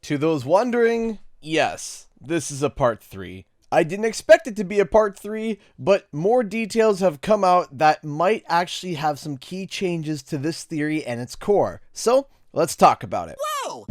To those wondering, yes, this is a part 3. I didn't expect it to be a part 3, but more details have come out that might actually have some key changes to this theory and its core. So, let's talk about it. Whoa!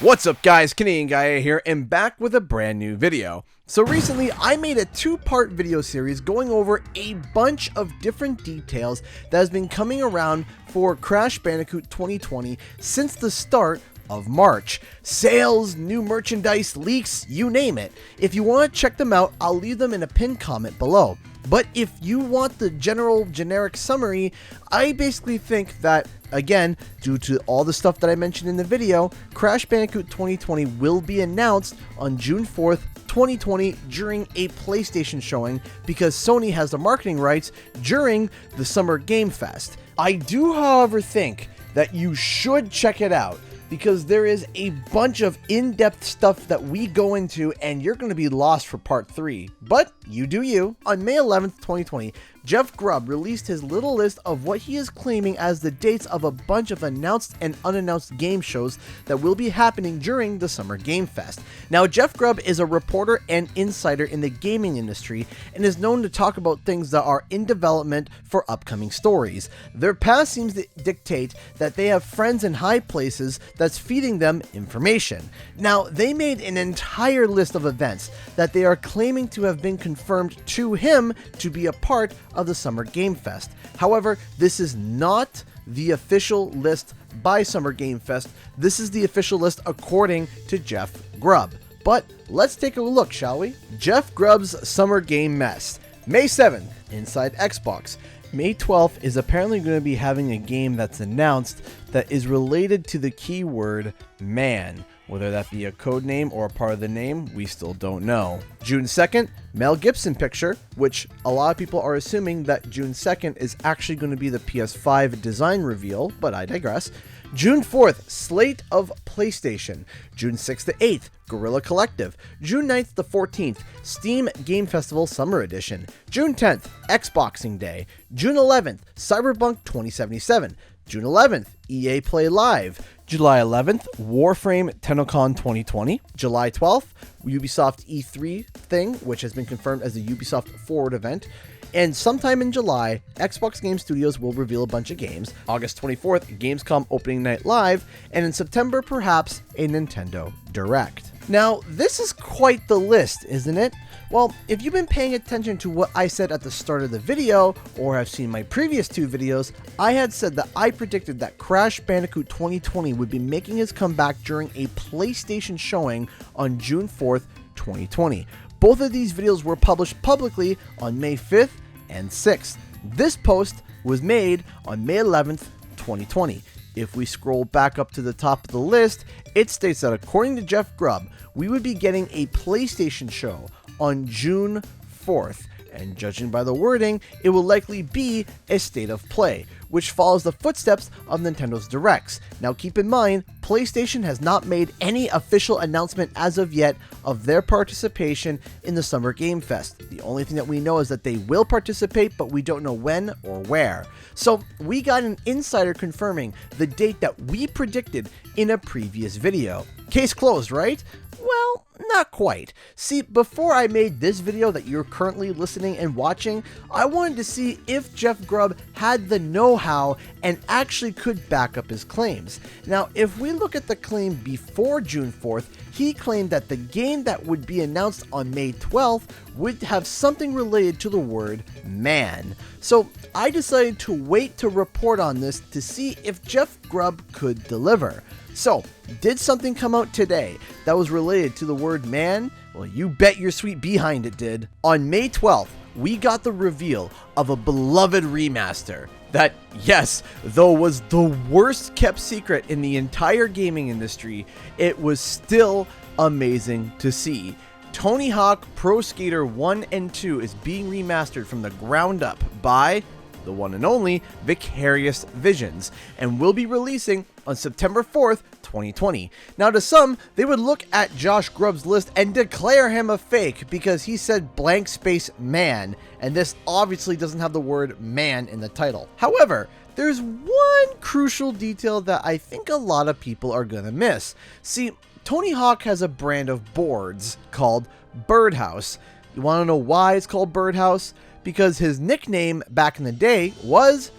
What's up guys, Canadian Guy here and back with a brand new video. So recently I made a 2-part video series going over a bunch of different details that has been coming around for Crash Bandicoot 2020 since the start of March. Sales, new merchandise, leaks, you name it. If you want to check them out, I'll leave them in a pinned comment below. But if you want the generic summary, I basically think that, again, due to all the stuff that I mentioned in the video, Crash Bandicoot 2020 will be announced on June 4th, 2020 during a PlayStation showing because Sony has the marketing rights during the Summer Game Fest. I do, however, think that you should check it out, because there is a bunch of in-depth stuff that we go into and you're going to be lost for part 3. But you do you. On May 11th, 2020, Jeff Grubb released his little list of what he is claiming as the dates of a bunch of announced and unannounced game shows that will be happening during the Summer Game Fest. Now, Jeff Grubb is a reporter and insider in the gaming industry and is known to talk about things that are in development for upcoming stories. Their past seems to dictate that they have friends in high places that's feeding them information. Now, they made an entire list of events that they are claiming to have been confirmed to him to be a part of the Summer Game Fest. However, this is not the official list by Summer Game Fest. This is the official list according to Jeff Grubb. But let's take a look, shall we? Jeff Grubb's Summer Game Mess. May 7th, inside Xbox. May 12th is apparently going to be having a game that's announced that is related to the keyword man. Whether that be a code name or a part of the name, we still don't know. June 2nd, Mel Gibson picture, which a lot of people are assuming that June 2nd is actually going to be the PS5 design reveal, but I digress. June 4th, slate of PlayStation. June 6th to 8th, Guerrilla Collective. June 9th to 14th, Steam Game Festival Summer Edition. June 10th, Xboxing Day. June 11th, Cyberpunk 2077. June 11th, EA Play Live. July 11th, Warframe TennoCon 2020. July 12th, Ubisoft E3 thing, which has been confirmed as the Ubisoft Forward event. And sometime in July, Xbox Game Studios will reveal a bunch of games. August 24th, Gamescom Opening Night Live. And in September, perhaps, a Nintendo Direct. Now, this is quite the list, isn't it? Well, if you've been paying attention to what I said at the start of the video, or have seen my previous 2 videos, I had said that I predicted that Crash Bandicoot 2020 would be making his comeback during a PlayStation showing on June 4th, 2020. Both of these videos were published publicly on May 5th and 6th. This post was made on May 11th, 2020. If we scroll back up to the top of the list, it states that according to Jeff Grubb, we would be getting a PlayStation show on June 4th, and judging by the wording, it will likely be a State of Play, which follows the footsteps of Nintendo's Directs. Now keep in mind, PlayStation has not made any official announcement as of yet of their participation in the Summer Game Fest. The only thing that we know is that they will participate, but we don't know when or where. So we got an insider confirming the date that we predicted in a previous video. Case closed, right? Well, not quite. See, before I made this video that you're currently listening and watching, I wanted to see if Jeff Grubb had the know-how and actually could back up his claims. Now, if we look at the claim before June 4th, he claimed that the game that would be announced on May 12th would have something related to the word man. So I decided to wait to report on this to see if Jeff Grubb could deliver. So, did something come out today that was related to the word man? Well, you bet your sweet behind it did. On May 12th, we got the reveal of a beloved remaster that, yes, though was the worst kept secret in the entire gaming industry, it was still amazing to see. Tony Hawk Pro Skater 1 and 2 is being remastered from the ground up by the one and only Vicarious Visions, and will be releasing on September 4th, 2020. Now to some, they would look at Josh Grubb's list and declare him a fake because he said blank space man, and this obviously doesn't have the word man in the title. However, there's one crucial detail that I think a lot of people are gonna miss. See, Tony Hawk has a brand of boards called Birdhouse. You wanna know why it's called Birdhouse? Because his nickname back in the day was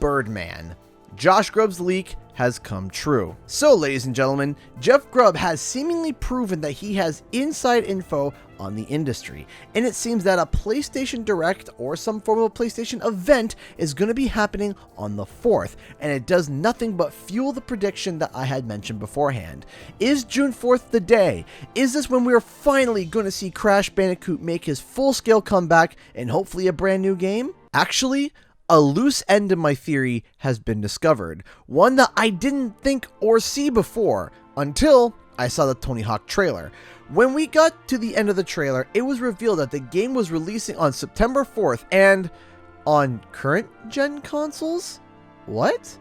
Birdman. Josh Grubb's leak has come true. So, ladies and gentlemen, Jeff Grubb has seemingly proven that he has inside info on the industry, and it seems that a PlayStation Direct or some form of PlayStation event is going to be happening on the 4th, and it does nothing but fuel the prediction that I had mentioned beforehand. Is June 4th the day? Is this when we're finally going to see Crash Bandicoot make his full-scale comeback and hopefully a brand new game? Actually, a loose end in my theory has been discovered, one that I didn't think or see before until I saw the Tony Hawk trailer. When we got to the end of the trailer, it was revealed that the game was releasing on September 4th and on current gen consoles? What?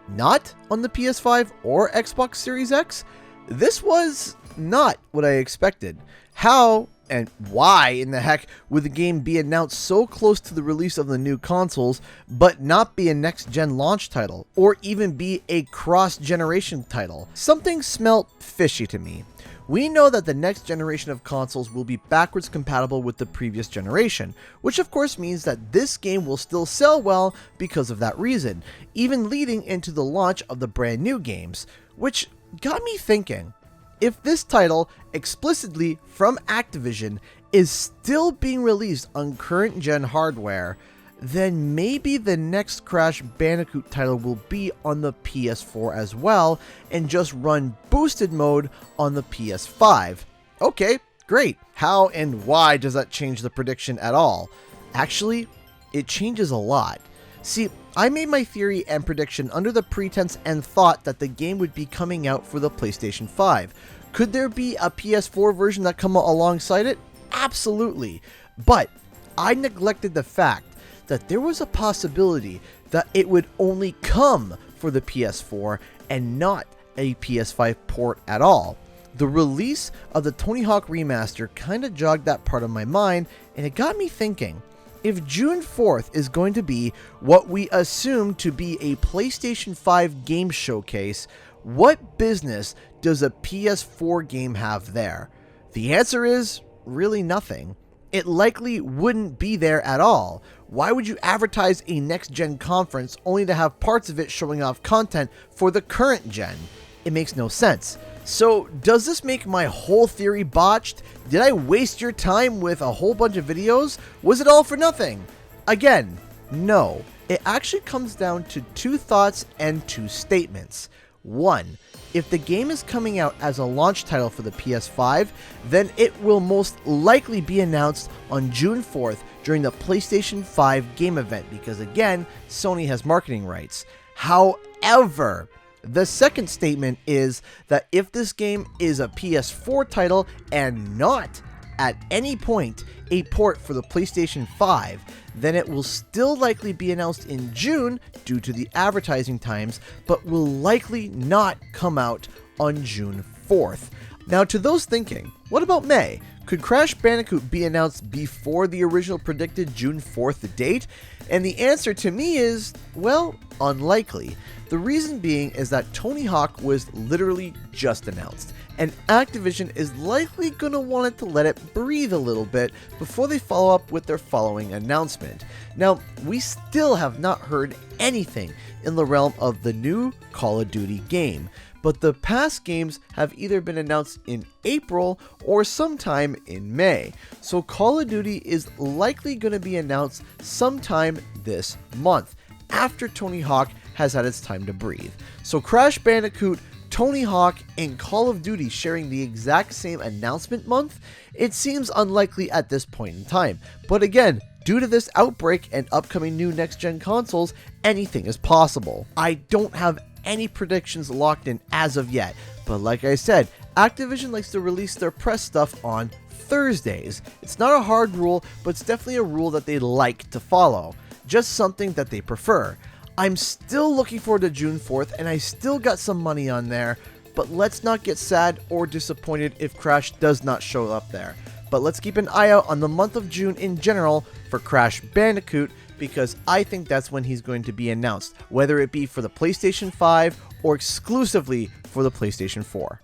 Not on the PS5 or Xbox Series X? This was not what I expected. How and why in the heck would the game be announced so close to the release of the new consoles, but not be a next-gen launch title, or even be a cross-generation title? Something smelt fishy to me. We know that the next generation of consoles will be backwards compatible with the previous generation, which of course means that this game will still sell well because of that reason, even leading into the launch of the brand new games, which got me thinking. If this title, explicitly from Activision, is still being released on current gen hardware, then maybe the next Crash Bandicoot title will be on the PS4 as well, and just run boosted mode on the PS5. Okay, great. How and why does that change the prediction at all? Actually, it changes a lot. See, I made my theory and prediction under the pretense and thought that the game would be coming out for the PlayStation 5. Could there be a PS4 version that come alongside it? Absolutely. But I neglected the fact that there was a possibility that it would only come for the PS4 and not a PS5 port at all. The release of the Tony Hawk Remaster kind of jogged that part of my mind, and it got me thinking. If June 4th is going to be what we assume to be a PlayStation 5 game showcase, what business does a PS4 game have there? The answer is really nothing. It likely wouldn't be there at all. Why would you advertise a next-gen conference only to have parts of it showing off content for the current gen? It makes no sense. So, does this make my whole theory botched? Did I waste your time with a whole bunch of videos? Was it all for nothing? Again, no. It actually comes down to two thoughts and two statements. One, if the game is coming out as a launch title for the PS5, then it will most likely be announced on June 4th during the PlayStation 5 game event because, again, Sony has marketing rights. However, the second statement is that if this game is a PS4 title and not at any point a port for the PlayStation 5, then it will still likely be announced in June due to the advertising times, but will likely not come out on June 4th. Now, to those thinking, what about May? Could Crash Bandicoot be announced before the original predicted June 4th date? And the answer to me is, well, unlikely. The reason being is that Tony Hawk was literally just announced, and Activision is likely going to want it to let it breathe a little bit before they follow up with their following announcement. Now, we still have not heard anything in the realm of the new Call of Duty game, but the past games have either been announced in April or sometime in May, so Call of Duty is likely going to be announced sometime this month, after Tony Hawk has had its time to breathe. So Crash Bandicoot, Tony Hawk, and Call of Duty sharing the exact same announcement month? It seems unlikely at this point in time. But again, due to this outbreak and upcoming new next-gen consoles, anything is possible. I don't have any predictions locked in as of yet, but like I said, Activision likes to release their press stuff on Thursdays. It's not a hard rule, but it's definitely a rule that they like to follow. Just something that they prefer. I'm still looking forward to June 4th, and I still got some money on there, but let's not get sad or disappointed if Crash does not show up there. But let's keep an eye out on the month of June in general for Crash Bandicoot, because I think that's when he's going to be announced, whether it be for the PlayStation 5 or exclusively for the PlayStation 4.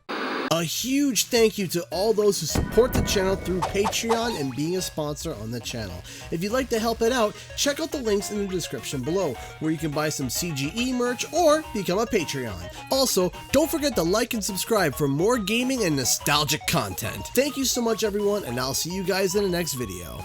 A huge thank you to all those who support the channel through Patreon and being a sponsor on the channel. If you'd like to help it out, check out the links in the description below, where you can buy some CGE merch or become a Patreon. Also, don't forget to like and subscribe for more gaming and nostalgic content. Thank you so much everyone, and I'll see you guys in the next video.